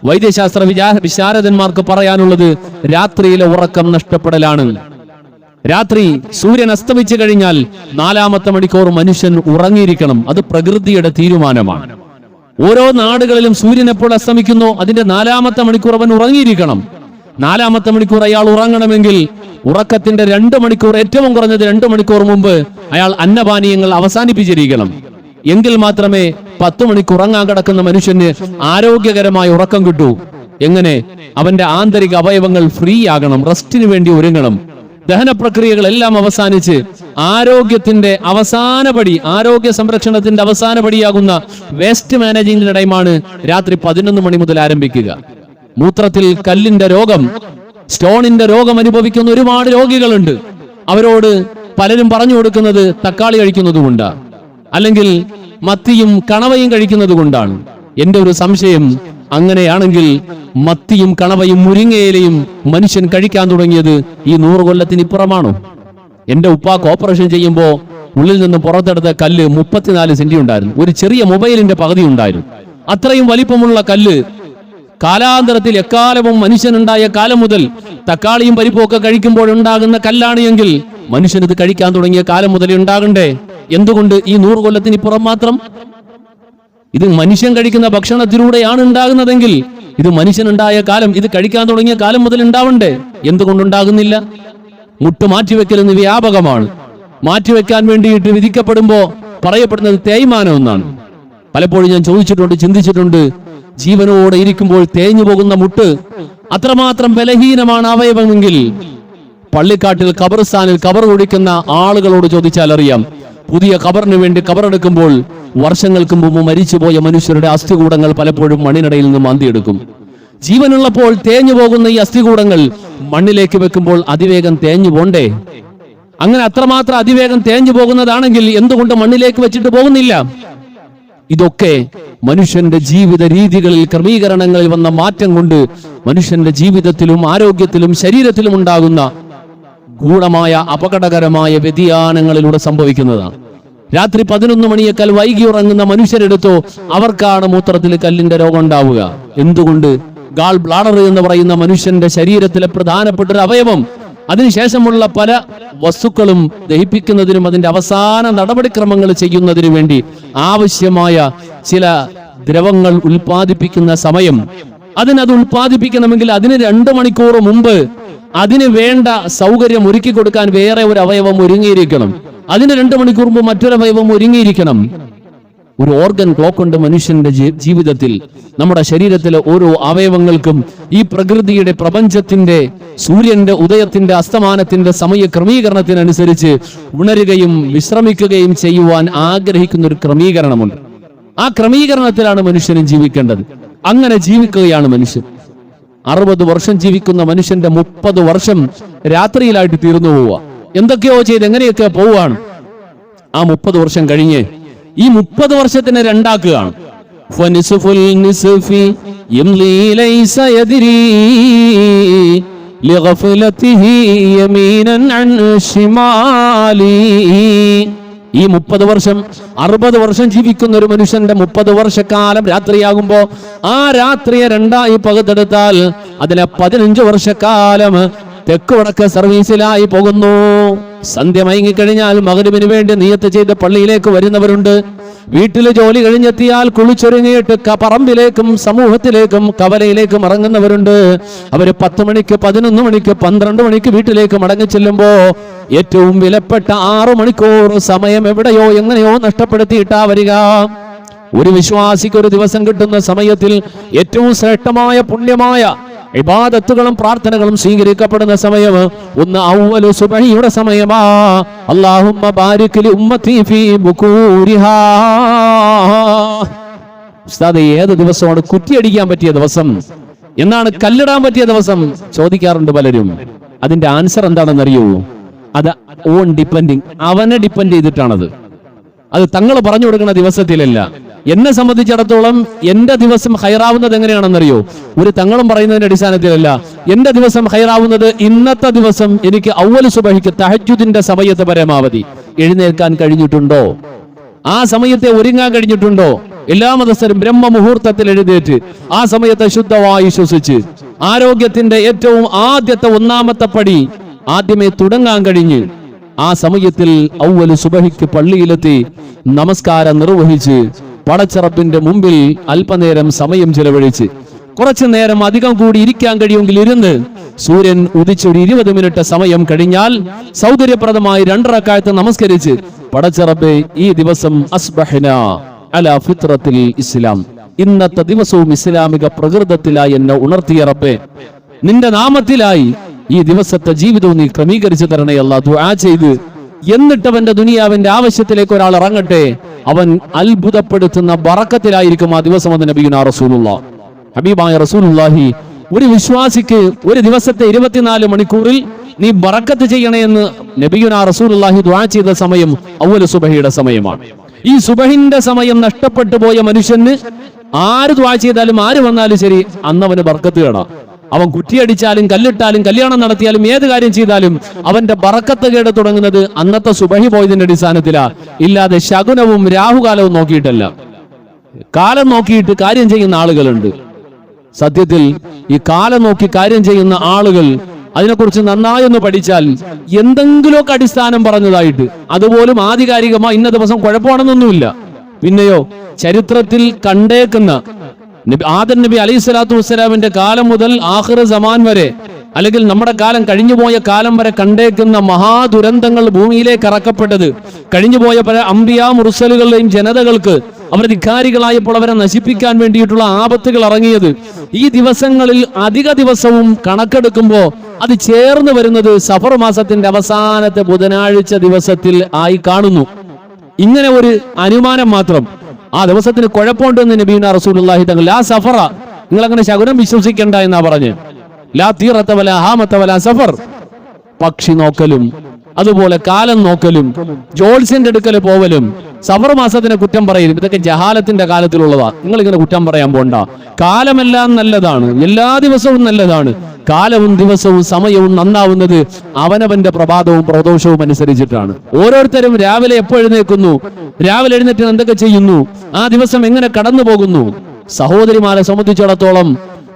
വൈദ്യശാസ്ത്ര വിശാരദന്മാർക്ക് പറയാനുള്ളത് രാത്രിയിലെ ഉറക്കം നഷ്ടപ്പെടലാണ്. രാത്രി സൂര്യൻ അസ്തമിച്ചു കഴിഞ്ഞാൽ 4-ാമത്തെ മണിക്കൂർ മനുഷ്യൻ ഉറങ്ങിയിരിക്കണം. അത് പ്രകൃതിയുടെ തീരുമാനമാണ്. ഓരോ നാടുകളിലും സൂര്യൻ എപ്പോൾ അസ്തമിക്കുന്നു അതിന്റെ 4-ാമത്തെ മണിക്കൂർ അവൻ ഉറങ്ങിയിരിക്കണം. 4-ാമത്തെ മണിക്കൂർ അയാൾ ഉറങ്ങണമെങ്കിൽ ഉറക്കത്തിന്റെ 2 മണിക്കൂർ, ഏറ്റവും കുറഞ്ഞത് 2 മണിക്കൂർ മുമ്പ് അയാൾ അന്നപാനീയങ്ങൾ അവസാനിപ്പിച്ചിരിക്കണം. എങ്കിൽ മാത്രമേ 10 മണിക്കൂർ ഉറങ്ങാൻ കിടക്കുന്ന മനുഷ്യന് ആരോഗ്യകരമായ ഉറക്കം കിട്ടൂ. എങ്ങനെ? അവന്റെ ആന്തരിക അവയവങ്ങൾ ഫ്രീ ആകണം, റെസ്റ്റിന് വേണ്ടി ഒരുങ്ങണം. ദഹന പ്രക്രിയകളെല്ലാം അവസാനിച്ച് ആരോഗ്യത്തിന്റെ അവസാന പടി, ആരോഗ്യ സംരക്ഷണത്തിന്റെ അവസാന പടിയാകുന്ന വേസ്റ്റ് മാനേജിംഗിന്റെ ടൈമാണ് രാത്രി 11 മണി മുതൽ ആരംഭിക്കുക. മൂത്രത്തിൽ കല്ലിന്റെ രോഗം, സ്റ്റോണിന്റെ രോഗം അനുഭവിക്കുന്ന ഒരുപാട് രോഗികളുണ്ട്. അവരോട് പലരും പറഞ്ഞു കൊടുക്കുന്നത് തക്കാളി കഴിക്കുന്നത് കൊണ്ടാണ്, അല്ലെങ്കിൽ മത്തിയും കണവയും കഴിക്കുന്നത് കൊണ്ടാണ്. എന്റെ ഒരു സംശയം, അങ്ങനെയാണെങ്കിൽ മത്തിയും കണവയും മുരിങ്ങയിലയും മനുഷ്യൻ കഴിക്കാൻ തുടങ്ങിയത് ഈ 100 കൊല്ലത്തിന് ഇപ്പുറമാണോ? എന്റെ ഉപ്പാക്ക് ഓപ്പറേഷൻ ചെയ്യുമ്പോൾ ഉള്ളിൽ നിന്ന് പുറത്തെടുത്ത കല്ല് 34 സെന്റി ഉണ്ടായിരുന്നു. ഒരു ചെറിയ മൊബൈലിന്റെ പകുതി ഉണ്ടായിരുന്നു. അത്രയും വലിപ്പമുള്ള കല്ല് കാലാന്തരത്തിൽ എക്കാലവും മനുഷ്യനുണ്ടായ കാലം മുതൽ തക്കാളിയും പരിപ്പും ഒക്കെ കഴിക്കുമ്പോൾ ഉണ്ടാകുന്ന കല്ലാണ് എങ്കിൽ മനുഷ്യൻ ഇത് കഴിക്കാൻ തുടങ്ങിയ കാലം മുതൽ ഉണ്ടാകണ്ടേ? എന്തുകൊണ്ട് ഈ 100 കൊല്ലത്തിന് ഇപ്പുറം മാത്രം? ഇത് മനുഷ്യൻ കഴിക്കുന്ന ഭക്ഷണത്തിലൂടെയാണ് ഉണ്ടാകുന്നതെങ്കിൽ ഇത് മനുഷ്യനുണ്ടായ കാലം, ഇത് കഴിക്കാൻ തുടങ്ങിയ കാലം മുതൽ ഉണ്ടാവണ്ടേ? എന്തുകൊണ്ടുണ്ടാകുന്നില്ല? മുട്ട് മാറ്റിവെക്കലെന്ന് വ്യാപകമാണ്. മാറ്റിവെക്കാൻ വേണ്ടിയിട്ട് വിധിക്കപ്പെടുമ്പോ പറയപ്പെടുന്നത് തേയ്മാനം എന്നാണ്. പലപ്പോഴും ഞാൻ ചോദിച്ചിട്ടുണ്ട്, ചിന്തിച്ചിട്ടുണ്ട്, ജീവനോടെ ഇരിക്കുമ്പോൾ തേഞ്ഞു പോകുന്ന മുട്ട് അത്രമാത്രം ബലഹീനമാണ് അവയവമെങ്കിൽ പള്ളിക്കാട്ടിൽ ഖബർസ്ഥാനിൽ ഖബർ കുടിക്കുന്ന ആളുകളോട് ചോദിച്ചാൽ അറിയാം. പുതിയ ഖബറിന് വേണ്ടി ഖബറെടുക്കുമ്പോൾ വർഷങ്ങൾക്ക് മുമ്പ് മരിച്ചുപോയ മനുഷ്യരുടെ അസ്ഥികൂടങ്ങൾ പലപ്പോഴും മണ്ണിനടയിൽ നിന്ന് മാന്തിയെടുക്കും. ജീവനുള്ളപ്പോൾ തേഞ്ഞു പോകുന്ന ഈ അസ്ഥികൂടങ്ങൾ മണ്ണിലേക്ക് വെക്കുമ്പോൾ അതിവേഗം തേഞ്ഞു പോണ്ടേ? അങ്ങനെ അത്രമാത്രം അതിവേഗം തേഞ്ഞു പോകുന്നതാണെങ്കിൽ എന്തുകൊണ്ട് മണ്ണിലേക്ക് വെച്ചിട്ട് പോകുന്നില്ല? ഇതൊക്കെ മനുഷ്യന്റെ ജീവിത രീതികളിൽ, ക്രമീകരണങ്ങളിൽ വന്ന മാറ്റം കൊണ്ട് മനുഷ്യന്റെ ജീവിതത്തിലും ആരോഗ്യത്തിലും ശരീരത്തിലും ഉണ്ടാകുന്ന ഗൂഢമായ അപകടകരമായ വ്യതിയാനങ്ങളിലൂടെ സംഭവിക്കുന്നതാണ്. രാത്രി 11 മണിയേക്കാൾ വൈകി ഉറങ്ങുന്ന മനുഷ്യരെടുത്തോ അവർക്കാണ് മൂത്രത്തിൽ കല്ലിന്റെ രോഗം ഉണ്ടാവുക. എന്തുകൊണ്ട്? ഗാൾ ബ്ലാഡർ എന്ന് പറയുന്ന മനുഷ്യന്റെ ശരീരത്തിലെ പ്രധാനപ്പെട്ട ഒരു അവയവം, അതിനുശേഷമുള്ള പല വസ്തുക്കളും ദഹിപ്പിക്കുന്നതിനും അതിന്റെ അവസാന നടപടിക്രമങ്ങൾ ചെയ്യുന്നതിനു വേണ്ടി ആവശ്യമായ ചില ദ്രവങ്ങൾ ഉൽപ്പാദിപ്പിക്കുന്ന സമയം, അത് ഉൽപ്പാദിപ്പിക്കണമെങ്കിൽ അതിന് 2 മണിക്കൂർ മുമ്പ് അതിന് വേണ്ട സൗകര്യം ഒരുക്കി കൊടുക്കാൻ വേറെ ഒരു അവയവം ഒരുങ്ങിയിരിക്കണം. അതിന് 2 മണിക്കൂർ മുമ്പ് മറ്റൊരു അവയവം ഒരുങ്ങിയിരിക്കണം. ഒരു ഓർഗൻ ക്ലോക്ക് ഉണ്ട് മനുഷ്യന്റെ ജീവിതത്തിൽ. നമ്മുടെ ശരീരത്തിലെ ഓരോ അവയവങ്ങൾക്കും ഈ പ്രകൃതിയുടെ, പ്രപഞ്ചത്തിന്റെ, സൂര്യന്റെ ഉദയത്തിന്റെ അസ്തമാനത്തിന്റെ സമയ ക്രമീകരണത്തിനനുസരിച്ച് ഉണരുകയും വിശ്രമിക്കുകയും ചെയ്യുവാൻ ആഗ്രഹിക്കുന്ന ഒരു ക്രമീകരണമുണ്ട്. ആ ക്രമീകരണത്തിലാണ് മനുഷ്യനും ജീവിക്കേണ്ടത്. അങ്ങനെ ജീവിക്കുകയാണ് മനുഷ്യൻ. 60 വർഷം ജീവിക്കുന്ന മനുഷ്യന്റെ 30 വർഷം രാത്രിയിലായിട്ട് തീർന്നു പോവുക. എന്തൊക്കെയോ ചെയ്ത് എങ്ങനെയൊക്കെ പോവുകയാണ്. ആ 30 വർഷം കഴിഞ്ഞ് ഈ 30 വർഷത്തിനെ രണ്ടാക്കുകയാണ്. ഈ 30 വർഷം 60 വർഷം ജീവിക്കുന്ന ഒരു മനുഷ്യന്റെ 30 വർഷക്കാലം രാത്രിയാകുമ്പോ ആ രാത്രിയെ രണ്ടായി പകുത്തെടുത്താൽ അതിലെ 15 വർഷക്കാലം തെക്ക് വടക്ക് സർവീസിലായി പോകുന്നു. സന്ധ്യ മയങ്ങിക്കഴിഞ്ഞാൽ മഗ്‌രിബിന് വേണ്ടി നിയത്ത് ചെയ്ത് പള്ളിയിലേക്ക് വരുന്നവരുണ്ട്. വീട്ടിൽ ജോലി കഴിഞ്ഞെത്തിയാൽ കുളിച്ചൊരുങ്ങിയിട്ട് പറമ്പിലേക്കും സമൂഹത്തിലേക്കും കവലയിലേക്കും ഇറങ്ങുന്നവരുണ്ട്. അവര് 10 മണിക്ക് 11 മണിക്ക് 12 മണിക്ക് വീട്ടിലേക്ക് മടങ്ങി ചെല്ലുമ്പോ ഏറ്റവും വിലപ്പെട്ട 6 മണിക്കൂർ സമയം എവിടെയോ എങ്ങനെയോ നഷ്ടപ്പെടുത്തിയിട്ടാ വരിക. ഒരു വിശ്വാസിക്ക് ഒരു ദിവസം കിട്ടുന്ന സമയത്തിൽ ഏറ്റവും ശ്രേഷ്ഠമായ പുണ്യമായ ഇബാദത്തുകളും പ്രാർത്ഥനകളും സ്വീകരിക്കപ്പെടുന്ന സമയം ഒന്ന് അവ്വലു സുബ്ഹിയുടെ സമയമാ. അല്ലാഹുമ്മ ബാരിക് ലി ഉമ്മത്തി ഫീ ബുകൂരിഹാ. ഉസ്താദ്, ഏത് ദിവസമാണ് കുറ്റിയടിക്കാൻ പറ്റിയ ദിവസം, എന്നാണ് കല്ലിടാൻ പറ്റിയ ദിവസം ചോദിക്കാറുണ്ട് പലരും. അതിന്റെ ആൻസർ എന്താണെന്നറിയോ? അത് ഓൺ ഡിപ്പെൻഡിങ്, അവനെ ഡിപ്പെൻഡ് ചെയ്തിട്ടാണത്. അത് തങ്ങൾ പറഞ്ഞു കൊടുക്കുന്ന ദിവസത്തിലല്ല. എന്നെ സംബന്ധിച്ചിടത്തോളം എന്റെ ദിവസം ഹൈറാവുന്നത് എങ്ങനെയാണെന്നറിയോ? ഒരു തങ്ങളും പറയുന്നതിന്റെ അടിസ്ഥാനത്തിലല്ല. എന്റെ ദിവസം ഹൈറാവുന്നത് ഇന്നത്തെ ദിവസം എനിക്ക് അവ്വൽ സുബഹിക്ക് തഹജ്ജുദിന്റെ സമയത്ത് പരമാവധി എഴുന്നേൽക്കാൻ കഴിഞ്ഞിട്ടുണ്ടോ, ആ സമയത്തെ ഒരുങ്ങാൻ കഴിഞ്ഞിട്ടുണ്ടോ? എല്ലാ മതസ്ഥരും ബ്രഹ്മ മുഹൂർത്തത്തിൽ എഴുന്നേറ്റ് ആ സമയത്തെ ശുദ്ധവായു ശ്വസിച്ച് ആരോഗ്യത്തിന്റെ ഏറ്റവും ആദ്യത്തെ ഒന്നാമത്തെ പടി ആദ്യമേ തുടങ്ങാൻ കഴിഞ്ഞ് ആ സമയത്തിൽ അവ്വൽ സുബഹിക്ക് പള്ളിയിലെത്തി നമസ്കാരം നിർവഹിച്ച് പടച്ചറപ്പിന്റെ മുമ്പിൽ അല്പനേരം സമയം ചിലവഴിച്ച് കുറച്ചു നേരം അധികം കൂടി ഇരിക്കാൻ കഴിയുമെങ്കിൽ ഇരുന്ന് സൂര്യൻ ഉദിച്ചൊരു 20 മിനിറ്റ് സമയം കഴിഞ്ഞാൽ സൗകര്യപ്രദമായി 2 റക്അത്ത് നമസ്കരിച്ച് പടച്ചറബേ ഈ ദിവസം അസ്ബഹ്ന അലാ ഫിത്രത്തിൽ ഇസ്ലാം, ഇന്നത്തെ ദിവസവും ഇസ്ലാമിക പ്രകൃതത്തിലായി എന്നെ ഉണർത്തിയ റബ്ബേ, നിന്റെ നാമത്തിലായി ഈ ദിവസത്തെ ജീവിതവും നീ ക്രമീകരിച്ചു തരണേ അല്ലാഹ് ദുആ ചെയ്ത് എന്നിട്ട് അവന്റെ ദുനിയാവിന്റെ ആവശ്യത്തിലേക്ക് ഒരാൾ ഇറങ്ങട്ടെ, അവൻ അത്ഭുതപ്പെടുത്തുന്ന ബറക്കത്തിലായിരിക്കും ആ ദിവസം എന്ന് നബിയുനാ റസൂലുള്ളാഹി. ഹബീബായ റസൂലുള്ളാഹി ഒരു വിശ്വാസിക്ക് ഒരു ദിവസത്തെ 24 മണിക്കൂറിൽ നീ ബറക്കത്ത് ചെയ്യണേ എന്ന് നബിയുനാ റസൂലുള്ളാഹി ദുആ ചെയ്ത സമയം അവ്വൽ സുബഹിയുടെ സമയമാണ്. ഈ സുബഹിന്റെ സമയം നഷ്ടപ്പെട്ടു പോയ മനുഷ്യന് ആര് ദുആ ചെയ്താലും ആര് വന്നാലും ശരി അന്നവന് ബർക്കത്ത് കേടാ. അവൻ കുറ്റിയടിച്ചാലും കല്ലിട്ടാലും കല്യാണം നടത്തിയാലും ഏത് കാര്യം ചെയ്താലും അവന്റെ ബറക്കത്ത് കേട് തുടങ്ങുന്നത് അന്നത്തെ സുബഹി പോയതിന്റെ അടിസ്ഥാനത്തിലാ, ഇല്ലാതെ ശകുനവും രാഹുകാലവും നോക്കിയിട്ടല്ല. കാലം നോക്കിയിട്ട് കാര്യം ചെയ്യുന്ന ആളുകളുണ്ട്. സത്യത്തിൽ ഈ കാലം നോക്കി കാര്യം ചെയ്യുന്ന ആളുകൾ അതിനെക്കുറിച്ച് നന്നായി ഒന്ന് പഠിച്ചാൽ എന്തെങ്കിലുമൊക്കെ അടിസ്ഥാനം പറഞ്ഞതായിട്ട് അതുപോലും ആധികാരികമായി ഇന്ന ദിവസം കുഴപ്പമാണെന്നൊന്നുമില്ല. പിന്നെയോ ചരിത്രത്തിൽ കണ്ടേക്കുന്ന ആദം നബി അലൈഹി സ്വലാത്തു വസ്സലാമിന്റെ കാലം മുതൽ ആഖിർ സമാൻ വരെ, അല്ലെങ്കിൽ നമ്മുടെ കാലം കഴിഞ്ഞുപോയ കാലം വരെ കണ്ടേക്കുന്ന മഹാദുരന്തങ്ങൾ ഭൂമിയിലേക്ക് ഇറക്കപ്പെട്ടത്, കഴിഞ്ഞുപോയ പല അംബിയാ മുർസലുകളുടെയും ജനതകൾക്ക് അവർ ധിക്കാരികളായപ്പോൾ അവരെ നശിപ്പിക്കാൻ വേണ്ടിയിട്ടുള്ള ആപത്തുകൾ ഇറങ്ങിയത്, ഈ ദിവസങ്ങളിൽ അധിക ദിവസവും കണക്കെടുക്കുമ്പോൾ അത് ചേർന്ന് വരുന്നത് സഫർ മാസത്തിന്റെ അവസാനത്തെ ബുധനാഴ്ച ദിവസത്തിൽ ആയി കാണുന്നു. ഇങ്ങനെ ഒരു അനുമാനം മാത്രം. ആ ദിവസത്തിന് കുഴപ്പമുണ്ടെന്ന് നബിയുനാ റസൂലുള്ളാഹി തങ്ങൾ ലാ സഫറ, നിങ്ങൾ അങ്ങനെ ശകുനം വിശ്വസിക്കണ്ട എന്നാ പറഞ്ഞ്. ലാ തീറത്ത വലാ ഹാമത്ത വലാ സഫർ, പക്ഷി നോക്കലും അതുപോലെ കാലം നോക്കലും ജോത്സ്യന്റെ അടുക്കൽ പോവലും സഫർ മാസത്തിനെ കുറ്റം പറയലും ഇതൊക്കെ ജഹാലത്തിന്റെ കാലത്തിലുള്ളതാ. നിങ്ങൾ ഇങ്ങനെ കുറ്റം പറയാൻ പോണ്ട. കാലമെല്ലാം നല്ലതാണ്, എല്ലാ ദിവസവും നല്ലതാണ്. കാലവും ദിവസവും സമയവും നന്നാവുന്നത് അവനവന്റെ പ്രഭാതവും പ്രദോഷവും അനുസരിച്ചിട്ടാണ്. ഓരോരുത്തരും രാവിലെ എപ്പോൾ എഴുന്നേൽക്കുന്നു, രാവിലെ എഴുന്നേറ്റ് എന്തൊക്കെ ചെയ്യുന്നു, ആ ദിവസം എങ്ങനെ കടന്നു പോകുന്നു. സഹോദരിമാരെ സംബന്ധിച്ചിടത്തോളം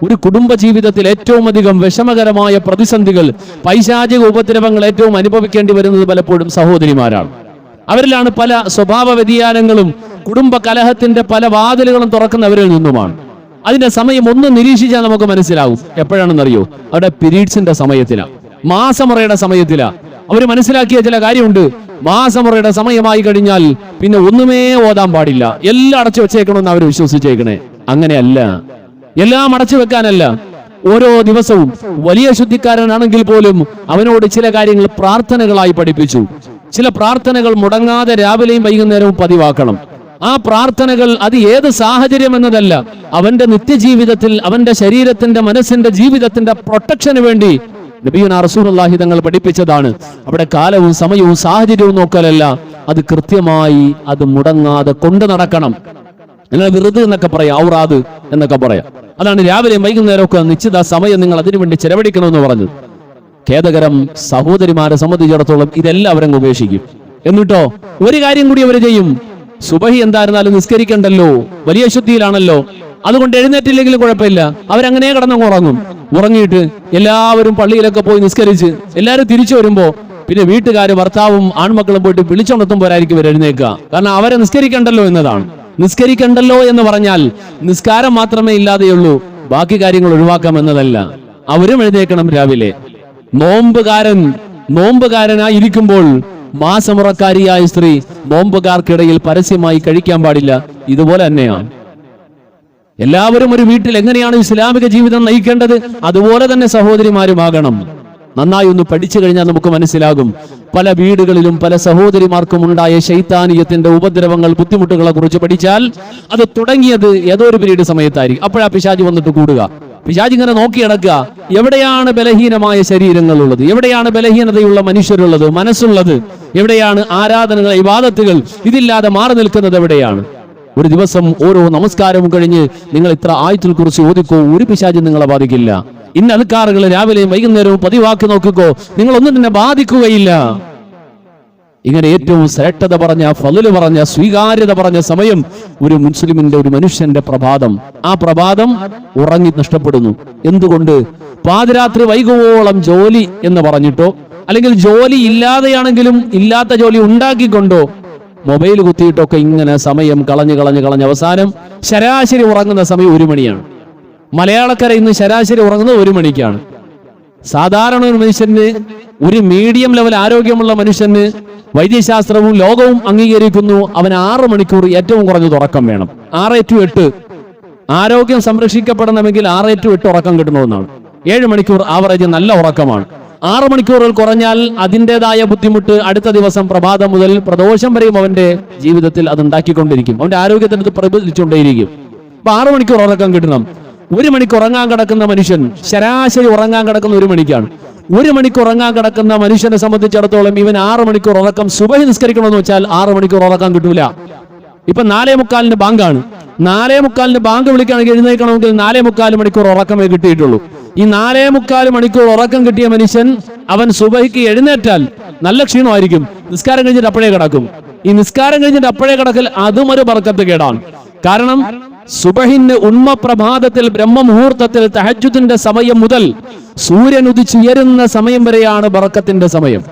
ഒരു കുടുംബ ജീവിതത്തിൽ ഏറ്റവും അധികം വിഷമകരമായ പ്രതിസന്ധികൾ, പൈശാചിക ഉപദ്രവങ്ങൾ ഏറ്റവും അനുഭവിക്കേണ്ടി വരുന്നത് പലപ്പോഴും സഹോദരിമാരാണ്. അവരിലാണ് പല സ്വഭാവ വ്യതിയാനങ്ങളും കുടുംബ കലഹത്തിന്റെ പല വാതിലുകളും തുറക്കുന്നവരിൽ നിന്നുമാണ്. അതിന്റെ സമയം ഒന്ന് നിരീക്ഷിച്ചാൽ നമുക്ക് മനസ്സിലാവും. എപ്പോഴാണെന്നറിയോ? അവരുടെ പീരീഡ്സിന്റെ സമയത്തിലാണ്, മാസമുറയുടെ സമയത്തിലാണ്. അവർ മനസ്സിലാക്കിയ ചില കാര്യമുണ്ട്. മാസമുറയുടെ സമയമായി കഴിഞ്ഞാൽ പിന്നെ ഒന്നുമേ ഓതാൻ പാടില്ല, എല്ലാം അടച്ചു വെച്ചേക്കണമെന്ന് അവർ വിശ്വസിച്ചേക്കണേ. അങ്ങനെയല്ല, എല്ലാം അടച്ചു വെക്കാനല്ല. ഓരോ ദിവസവും വലിയ ശുദ്ധിക്കാരനാണെങ്കിൽ പോലും അവനോട് ചില കാര്യങ്ങൾ പ്രാർത്ഥനകളായി പഠിപ്പിച്ചു. ചില പ്രാർത്ഥനകൾ മുടങ്ങാതെ രാവിലെയും വൈകുന്നേരവും പതിവാക്കണം. ആ പ്രാർത്ഥനകൾ അത് ഏത് സാഹചര്യം എന്നതല്ല, അവന്റെ നിത്യജീവിതത്തിൽ അവന്റെ ശരീരത്തിന്റെ മനസ്സിന്റെ ജീവിതത്തിന്റെ പ്രൊട്ടക്ഷന് വേണ്ടി നബിയുനാ റസൂലുള്ളാഹി തങ്ങൾ പഠിപ്പിച്ചതാണ്. അവിടെ കാലവും സമയവും സാഹചര്യവും നോക്കലല്ല, അത് കൃത്യമായി അത് മുടങ്ങാതെ കൊണ്ടു നടക്കണം. നിങ്ങൾ വിറുത് എന്നൊക്കെ പറയാം, ഔറാദ് എന്നൊക്കെ പറയാം. അതാണ് രാവിലെയും വൈകുന്നേരമൊക്കെ നിശ്ചിത സമയം നിങ്ങൾ അതിനുവേണ്ടി ചെലവഴിക്കണമെന്ന് പറഞ്ഞത്. ഖേദകരം, സഹോദരിമാരെ സംബന്ധിച്ചിടത്തോളം ഇതെല്ലാം അവരങ്ങ് ഉപേക്ഷിക്കും. എന്നിട്ടോ ഒരു കാര്യം കൂടി അവർ ചെയ്യും. സുബഹി എന്തായിരുന്നാലും നിസ്കരിക്കണ്ടല്ലോ, വലിയ ശുദ്ധിയിലാണല്ലോ, അതുകൊണ്ട് എഴുന്നേറ്റില്ലെങ്കിലും കുഴപ്പമില്ല, അവരങ്ങനെ കിടന്നങ്ങ് ഉറങ്ങും. ഉറങ്ങിയിട്ട് എല്ലാവരും പള്ളിയിലൊക്കെ പോയി നിസ്കരിച്ച് എല്ലാവരും തിരിച്ചു വരുമ്പോ പിന്നെ വീട്ടുകാര് ഭർത്താവും ആൺമക്കളും പോയിട്ട് വിളിച്ചുണർത്തുമ്പോഴായിരിക്കും ഇവർ എഴുന്നേക്കുക. കാരണം അവരെ നിസ്കരിക്കണ്ടല്ലോ എന്നതാണ്. നിസ്കരിക്കണ്ടല്ലോ എന്ന് പറഞ്ഞാൽ നിസ്കാരം മാത്രമേ ഇല്ലാതെയുള്ളൂ, ബാക്കി കാര്യങ്ങൾ ഒഴിവാക്കാം എന്നതല്ല. അവരും എഴുന്നേക്കണം രാവിലെ. നോമ്പുകാരനായി ഇരിക്കുമ്പോൾ മാസമുറക്കാരിയായ സ്ത്രീ നോമ്പുകാർക്കിടയിൽ പരസ്യമായി കഴിക്കാൻ പാടില്ല. ഇതുപോലെ തന്നെയാണ് എല്ലാവരും ഒരു വീട്ടിൽ എങ്ങനെയാണ് ഇസ്ലാമിക ജീവിതം നയിക്കേണ്ടത്, അതുപോലെ തന്നെ സഹോദരിമാരുമാകണം. നന്നായി ഒന്ന് പഠിച്ചു കഴിഞ്ഞാൽ നമുക്ക് മനസ്സിലാകും. പല വീടുകളിലും പല സഹോദരിമാർക്കും ഉണ്ടായ ശൈത്താനിയത്തിന്റെ ഉപദ്രവങ്ങൾ, ബുദ്ധിമുട്ടുകളെ കുറിച്ച് പഠിച്ചാൽ അത് തുടങ്ങിയത് ഏതോ ഒരു പീരീഡ് സമയത്തായിരിക്കും. അപ്പോഴാ പിശാചി വന്നിട്ട് കൂടുക. പിശാചി ഇങ്ങനെ നോക്കിയടക്കുക, എവിടെയാണ് ബലഹീനമായ ശരീരങ്ങളുള്ളത്, എവിടെയാണ് ബലഹീനതയുള്ള മനുഷ്യരുള്ളത്, മനസ്സുള്ളത്, എവിടെയാണ് ആരാധനകൾ, ഇബാദത്തുകൾ, ഇതില്ലാതെ മാറി നിൽക്കുന്നത് എവിടെയാണ്. ഒരു ദിവസം ഓരോ നമസ്കാരവും കഴിഞ്ഞ് നിങ്ങൾ ഇത്ര ആയത്തുൽ കുർസി ഓതിക്കോ, ഒരു പിശാചും നിങ്ങളെ ബാധിക്കില്ല. ഇന്ന അദ്കാറുകൾ രാവിലെയും വൈകുന്നേരവും പതിവാക്കി നോക്കിക്കോ, നിങ്ങളൊന്നും തന്നെ ബാധിക്കുകയില്ല. ഇങ്ങനെ ഏറ്റവും ശ്രേഷ്ഠത പറഞ്ഞ, ഫളല് പറഞ്ഞ, സ്വീകാര്യത പറഞ്ഞ സമയം ഒരു മുസ്ലിമിന്റെ, ഒരു മനുഷ്യന്റെ പ്രഭാതം. ആ പ്രഭാതം ഉറങ്ങി നഷ്ടപ്പെടുന്നു. എന്തുകൊണ്ട്? പാതിരാത്രി വൈകുവോളം ജോലി എന്ന് പറഞ്ഞിട്ടോ, അല്ലെങ്കിൽ ജോലി ഇല്ലാതെയാണെങ്കിലും ഇല്ലാത്ത ജോലി ഉണ്ടാക്കിക്കൊണ്ടോ മൊബൈൽ കുത്തിയിട്ടൊക്കെ ഇങ്ങനെ സമയം കളഞ്ഞ് അവസാനം ശരാശരി ഉറങ്ങുന്ന സമയം 1 മണിയാണ്. മലയാളക്കര ഇന്ന് ശരാശരി ഉറങ്ങുന്നത് 1 മണിക്കാണ്. സാധാരണ ഒരു മനുഷ്യന്, ഒരു മീഡിയം ലെവൽ ആരോഗ്യമുള്ള മനുഷ്യന് വൈദ്യശാസ്ത്രവും ലോകവും അംഗീകരിക്കുന്നു, അവൻ 6 മണിക്കൂർ ഏറ്റവും കുറഞ്ഞത് ഉറക്കം വേണം. 6 to 8 ആരോഗ്യം സംരക്ഷിക്കപ്പെടണമെങ്കിൽ 6 to 8 ഉറക്കം കിട്ടണമെന്നാണ്. 7 മണിക്കൂർ ആവറേജ് നല്ല ഉറക്കമാണ്. 6 മണിക്കൂറുകൾ കുറഞ്ഞാൽ അതിൻ്റെതായ ബുദ്ധിമുട്ട് അടുത്ത ദിവസം പ്രഭാതം മുതൽ പ്രദോഷം വരെയും അവന്റെ ജീവിതത്തിൽ അത് ഉണ്ടാക്കിക്കൊണ്ടിരിക്കും. അവന്റെ ആരോഗ്യത്തിന് പ്രതിഫലിച്ചുകൊണ്ടേയിരിക്കും. അപ്പൊ 6 മണിക്കൂർ ഉറക്കം കിട്ടണം. 1 മണിക്ക് ഉറങ്ങാൻ കിടക്കുന്ന മനുഷ്യൻ ശരാശരി ഉറങ്ങാൻ കിടക്കുന്ന 1 മണിക്കാണ്. 1 മണിക്ക് ഉറങ്ങാൻ കിടക്കുന്ന മനുഷ്യനെ സംബന്ധിച്ചിടത്തോളം ഇവൻ 6 മണിക്കൂർ ഉറക്കം സുബഹി നിസ്കരിക്കണമെന്ന് വെച്ചാൽ 6 മണിക്കൂർ ഉറക്കം കിട്ടൂല. ഇപ്പൊ 4:45 ബാങ്കാണ്. 4:45 ബാങ്ക് വിളിക്കുകയാണെങ്കിൽ എഴുന്നേൽക്കണമെങ്കിൽ 4:45 മണിക്കൂർ ഉറക്കമേ കിട്ടിയിട്ടുള്ളൂ. ഈ 4:45 മണിക്കൂർ ഉറക്കം കിട്ടിയ മനുഷ്യൻ അവൻ സുബഹിക്ക് എഴുന്നേറ്റാൽ നല്ല ക്ഷീണമായിരിക്കും. നിസ്കാരം കഴിഞ്ഞിട്ട് അപ്പോഴേ കിടക്കും. ഈ നിസ്കാരം കഴിഞ്ഞിട്ട് അപ്പോഴേ കിടക്കൽ അതും ഒരു ബർക്കത്ത് കേടാണ്. കാരണം സുബഹിന്റെ ഉണ്മ പ്രഭാതത്തിൽ ബ്രഹ്മമുഹൂർത്തത്തിൽ തഹജ്ജുദിന്റെ സമയം മുതൽ സൂര്യൻ ഉദിച്ചുയരുന്ന സമയം വരെയാണ് ബർക്കത്തിന്റെ സമയം.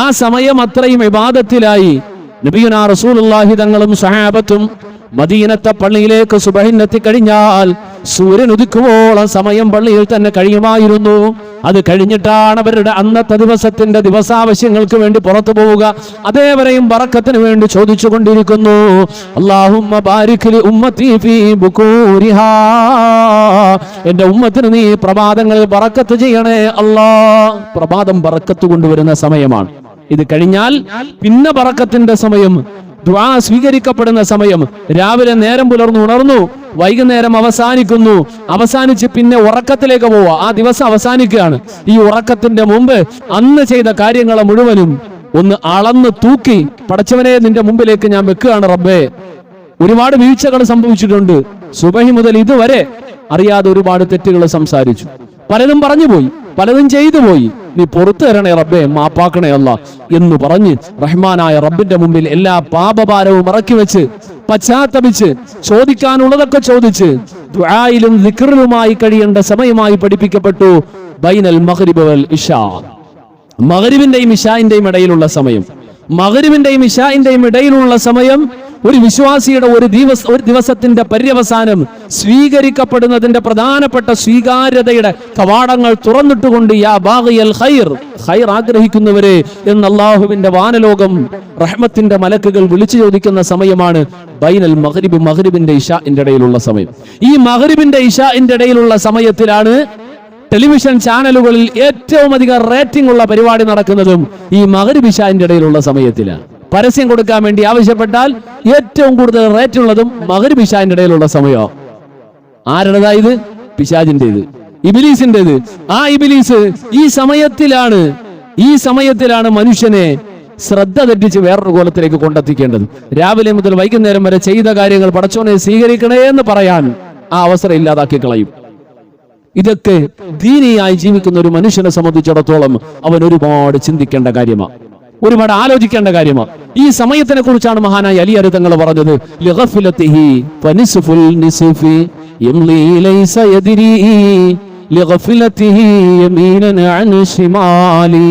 ആ സമയം അത്രയും ഇബാദത്തിലായി നബിയുനാ റസൂലുള്ളാഹി തങ്ങളും സഹാബത്തും മദീനത്തെ പള്ളിയിലേക്ക് സുബഹിനെത്തി കഴിഞ്ഞാൽ സൂര്യൻ ഉദിക്കുവോളം സമയം പള്ളിയിൽ തന്നെ കഴിയുമായിരുന്നു. അത് കഴിഞ്ഞിട്ടാണ് അവരുടെ അന്നത്തെ ദിവസത്തിന്റെ ദിവസാവശ്യങ്ങൾക്ക് വേണ്ടി പുറത്തു പോവുക. അതേവരെയും ബറക്കത്തിന് വേണ്ടി ചോദിച്ചു കൊണ്ടിരിക്കുന്നു. അല്ലാഹുമ്മ ബാരിക് ലി ഉമ്മത്തി ഫീ ബുകൂരിഹാ, എന്റെ ഉമ്മത്തിന് നീ പ്രഭാതങ്ങളിൽ ബറക്കത്ത് ചെയ്യണേ അല്ലാ. പ്രഭാതം ബറക്കത്ത് കൊണ്ടുവരുന്ന സമയമാണ്. ഇത് കഴിഞ്ഞാൽ പിന്നെ ബറക്കത്തിന്റെ സമയം, ദുആ സ്വീകരിക്കപ്പെടുന്ന സമയം. രാവിലെ നേരം പുലർന്നു ഉണർന്നു, വൈകുന്നേരം അവസാനിക്കുന്നു. അവസാനിച്ച് പിന്നെ ഉറക്കത്തിലേക്ക് പോവുക. ആ ദിവസം അവസാനിക്കുകയാണ്. ഈ ഉറക്കത്തിന്റെ മുമ്പ് അന്ന് ചെയ്ത കാര്യങ്ങളെ മുഴുവനും ഒന്ന് അളന്ന് തൂക്കി, പടച്ചവനെ നിന്റെ മുമ്പിലേക്ക് ഞാൻ വെക്കുകയാണ് റബ്ബേ. ഒരുപാട് വീഴ്ചകൾ സംഭവിച്ചിട്ടുണ്ട്. സുബഹി മുതൽ ഇതുവരെ അറിയാതെ ഒരുപാട് തെറ്റുകൾ സംസാരിച്ചു, പലതും പറഞ്ഞുപോയി, പലതും ചെയ്തു പോയി. നീ പുറത്തു തരണേ റബ്ബേ, മാപ്പാക്കണേ അല്ലാ എന്ന് പറഞ്ഞ് റഹ്മാനായ റബ്ബിന്റെ മുമ്പിൽ എല്ലാ പാപഭാരവും ഇറക്കി വെച്ച് പശ്ചാത്തപിച്ച് ചോദിക്കാനുള്ളതൊക്കെ ചോദിച്ച് ദുആയിലും ദിക്റിലുമായി കഴിയേണ്ട സമയമായി പഠിപ്പിക്കപ്പെട്ടു ബൈനൽ മഗ്രിബ് വൽ ഇശാ. മഗ്രിബിന്റെയും ഇശാഇന്റെയും ഇടയിലുള്ള സമയം, മഗ്രിബിന്റെയും ഇശാഇന്റെയും ഇടയിലുള്ള സമയം ഒരു വിശ്വാസിയുടെ ഒരു ദിവസത്തിന്റെ പര്യവസാനം സ്വീകരിക്കപ്പെടുന്നതിന്റെ പ്രധാനപ്പെട്ട സ്വീകാര്യതയുടെ കവാടങ്ങൾ തുറന്നിട്ടുകൊണ്ട് യാ ബാഗിയൽ ഖൈർ, ഖൈർ ആഗ്രഹിക്കുന്നവരെ എന്ന് അല്ലാഹുവിന്റെ വാനലോകം റഹ്മത്തിന്റെ മലക്കുകൾ വിളിച്ചു ചോദിക്കുന്ന സമയമാണ് ബൈനൽ മഗ്രിബ്, മഗ്രിബിന്റെ ഇശാഇന്റെ ഇടയിലുള്ള സമയം. ഈ മഗ്രിബിന്റെ ഇശാഇന്റെ ഇടയിലുള്ള സമയത്തിലാണ് ടെലിവിഷൻ ചാനലുകളിൽ ഏറ്റവും അധികം റേറ്റിംഗ് ഉള്ള പരിപാടി നടക്കുന്നതും ഈ മഗ്രിബ് ഇശാഇന്റെ ഇടയിലുള്ള സമയത്തിലാണ്. പരസ്യം കൊടുക്കാൻ വേണ്ടി ആവശ്യപ്പെട്ടാൽ ഏറ്റവും കൂടുതൽ റേറ്റ് ഉള്ളതും മഗ്രിബ് ഇശാഇന്റെ ഇടയിലുള്ള സമയമാണ്. ആരുടേതായത്? പിശാചിന്റേത്, ഇബ്ലീസിന്റേത്. ആ ഇബ്ലീസ് ഈ സമയത്തിലാണ് മനുഷ്യനെ ശ്രദ്ധ തെറ്റിച്ച് വേറൊരു കോലത്തിലേക്ക് കൊണ്ടെത്തിക്കേണ്ടത്. രാവിലെ മുതൽ വൈകുന്നേരം വരെ ചെയ്ത കാര്യങ്ങൾ പടച്ചോനെ സ്വീകരിക്കണേ എന്ന് പറയാൻ ആ അവസരം ഇല്ലാതാക്കി കളയും. ഇതൊക്കെ ദീനിയായി ജീവിക്കുന്ന ഒരു മനുഷ്യനെ സംബന്ധിച്ചിടത്തോളം അവൻ ഒരുപാട് ചിന്തിക്കേണ്ട കാര്യമാണ്, ഒരുപാട് ആലോചിക്കേണ്ട കാര്യമാണ്. ഈ സമയത്തിനെ കുറിച്ചാണ് മഹാനായ അലി അരുതങ്ങൾ പറഞ്ഞത്. ലിഗഫിലതിഹി ഫനിസ്ഫുൽ നിസ്ഫി യംലി ലൈസ യദ്രി ലിഗഫിലതിഹി യമീനൻ അൻ ശിമാലി.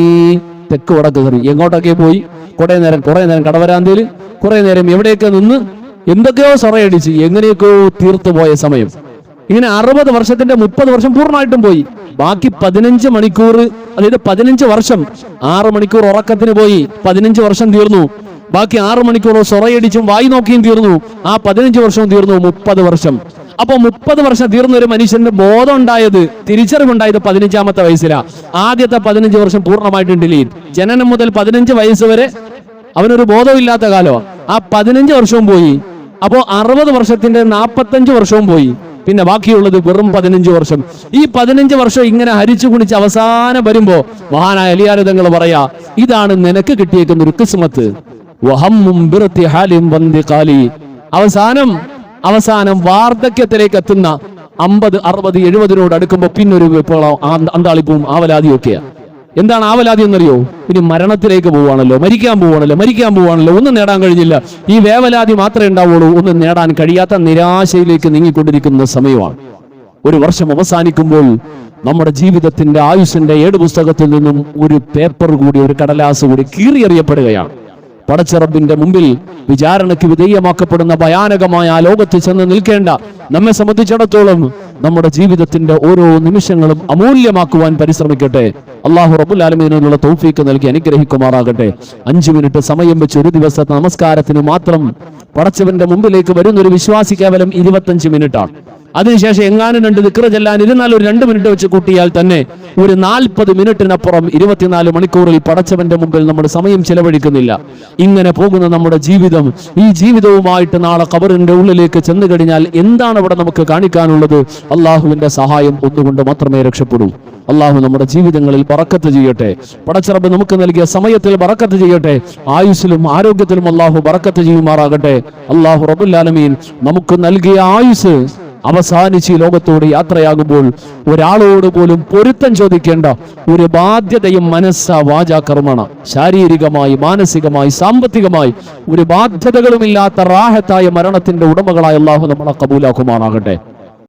തെക്ക് വടക്ക് കയറി എങ്ങോട്ടൊക്കെ പോയി, കുറെ നേരം കടവരാന്തയിൽ, കുറെ നേരം എവിടെയൊക്കെ നിന്ന് എന്തൊക്കെയോ സൊറയടിച്ച് എങ്ങനെയൊക്കെയോ തീർത്തു പോയ സമയം. ഇങ്ങനെ 60 വർഷത്തിന്റെ 30 വർഷം പൂർണ്ണമായിട്ടും പോയി. ബാക്കി 15 മണിക്കൂർ, അതായത് 15 വർഷം 6 മണിക്കൂർ ഉറക്കത്തിന് പോയി, 15 വർഷം തീർന്നു. ബാക്കി 6 മണിക്കൂർ സൊറയടിച്ചും വായി നോക്കിയും തീർന്നു. ആ 15 വർഷവും തീർന്നു, 30 വർഷം. അപ്പൊ 30 വർഷം തീർന്ന ഒരു മനുഷ്യന്റെ ബോധം ഉണ്ടായത്, തിരിച്ചറിവുണ്ടായത് 15ാമത്തെ വയസ്സിലാണ്. ആദ്യത്തെ 15 വർഷം പൂർണ്ണമായിട്ടും ഡിലീറ്റ്. ജനനം മുതൽ 15 വയസ്സ് വരെ അവനൊരു ബോധമില്ലാത്ത കാലമാണ്. ആ 15 വർഷവും പോയി. അപ്പോ 60 വർഷത്തിന്റെ 45 വർഷവും പോയി. പിന്നെ ബാക്കിയുള്ളത് വെറും 15 വർഷം. ഈ 15 വർഷം ഇങ്ങനെ ഹരിച്ചു കുണിച്ച് അവസാനം വരുമ്പോ മഹാനായ അലിയാരതങ്ങൾ പറയാ, ഇതാണ് നിനക്ക് കിട്ടിയേക്കുന്ന ഒരു കിസ്മത്ത്. അവസാനം വാർദ്ധക്യത്തിലേക്ക് എത്തുന്ന 50, 60, 70 അടുക്കുമ്പോ പിന്നൊരു അന്താളിപ്പും ആവലാതിയും ഒക്കെയാ. എന്താണ് ആവലാതി എന്നറിയോ? ഇനി മരണത്തിലേക്ക് പോവാണല്ലോ, മരിക്കാൻ പോവാണല്ലോ, ഒന്നും നേടാൻ കഴിഞ്ഞില്ല. ഈ വേവലാതി മാത്രമേ ഉണ്ടാവുള്ളൂ, ഒന്നും നേടാൻ കഴിയാത്ത നിരാശയിലേക്ക് നീങ്ങിക്കൊണ്ടിരിക്കുന്ന സമയമാണ്. ഒരു വർഷം അവസാനിക്കുമ്പോൾ നമ്മുടെ ജീവിതത്തിന്റെ ആയുസ്സിന്റെ 7 പുസ്തകത്തിൽ നിന്നും ഒരു പേപ്പർ കൂടി, ഒരു കടലാസ് കൂടി കീറിയെറിയപ്പെടുകയാണ്. പടച്ചറബിന്റെ മുമ്പിൽ വിചാരണയ്ക്ക് വിധേയമാക്കപ്പെടുന്ന ഭയാനകമായ ആ ലോകത്ത് ചെന്ന് നിൽക്കേണ്ട നമ്മെ സംബന്ധിച്ചിടത്തോളം നമ്മുടെ ജീവിതത്തിന്റെ ഓരോ നിമിഷങ്ങളും അമൂല്യമാക്കുവാൻ പരിശ്രമിക്കട്ടെ. അല്ലാഹു റബ്ബുൽ ആലമീനിനുള്ള തൗഫീഖ് നൽകി അനുഗ്രഹിക്കുമാറാകട്ടെ. 5 മിനിറ്റ് സമയം വെച്ച് ഒരു ദിവസത്തെ നമസ്കാരത്തിന് മാത്രം പടച്ചവന്റെ മുമ്പിലേക്ക് വരുന്ന ഒരു വിശ്വാസി കേവലം 25 മിനിറ്റാണ്. അതിനുശേഷം എങ്ങാനും 2 ദിക്ർ ചെല്ലാൻ ഇരുന്നാൽ ഒരു 2 മിനിറ്റ് വെച്ച് കൂട്ടിയാൽ തന്നെ ഒരു 40 മിനിറ്റിനപ്പുറം 24 മണിക്കൂറിൽ പടച്ചവന്റെ മുമ്പിൽ നമ്മൾ സമയം ചെലവഴിക്കുന്നില്ല. ഇങ്ങനെ പോകുന്ന നമ്മുടെ ജീവിതം, ഈ ജീവിതവുമായിട്ട് നാളെ ഖബറിന്റെ ഉള്ളിലേക്ക് ചെന്നു കഴിഞ്ഞാൽ എന്താണ് അവിടെ നമുക്ക് കാണിക്കാനുള്ളത്? അള്ളാഹുവിന്റെ സഹായം ഒന്നുകൊണ്ട് മാത്രമേ രക്ഷപ്പെടൂ. അള്ളാഹു നമ്മുടെ ജീവിതങ്ങളിൽ ബറക്കത്ത് ചെയ്യട്ടെ. പടച്ചറബ് നമുക്ക് നൽകിയ സമയത്തിൽ ബറക്കത്ത് ചെയ്യട്ടെ. ആയുസ്സിലും ആരോഗ്യത്തിലും അള്ളാഹു ബറക്കത്ത് ചെയ്യുമാറാകട്ടെ. അള്ളാഹു റബ്ബുൽ ആലമീൻ നമുക്ക് നൽകിയ ആയുസ് അവസാനിച്ച് ഈ ലോകത്തോട് യാത്രയാകുമ്പോൾ ഒരാളോട് പോലും പൊരുത്തം ചോദിക്കേണ്ട ഒരു ബാധ്യതയും മനസ്സ വാച കർമ്മണ, ശാരീരികമായി, മാനസികമായി, സാമ്പത്തികമായി ഒരു ബാധ്യതകളുമില്ലാത്ത റാഹത്തായ മരണത്തിന്റെ ഉടമകളായ അള്ളാഹു നമ്മളെ കബൂലാക്കുമാറാകട്ടെ.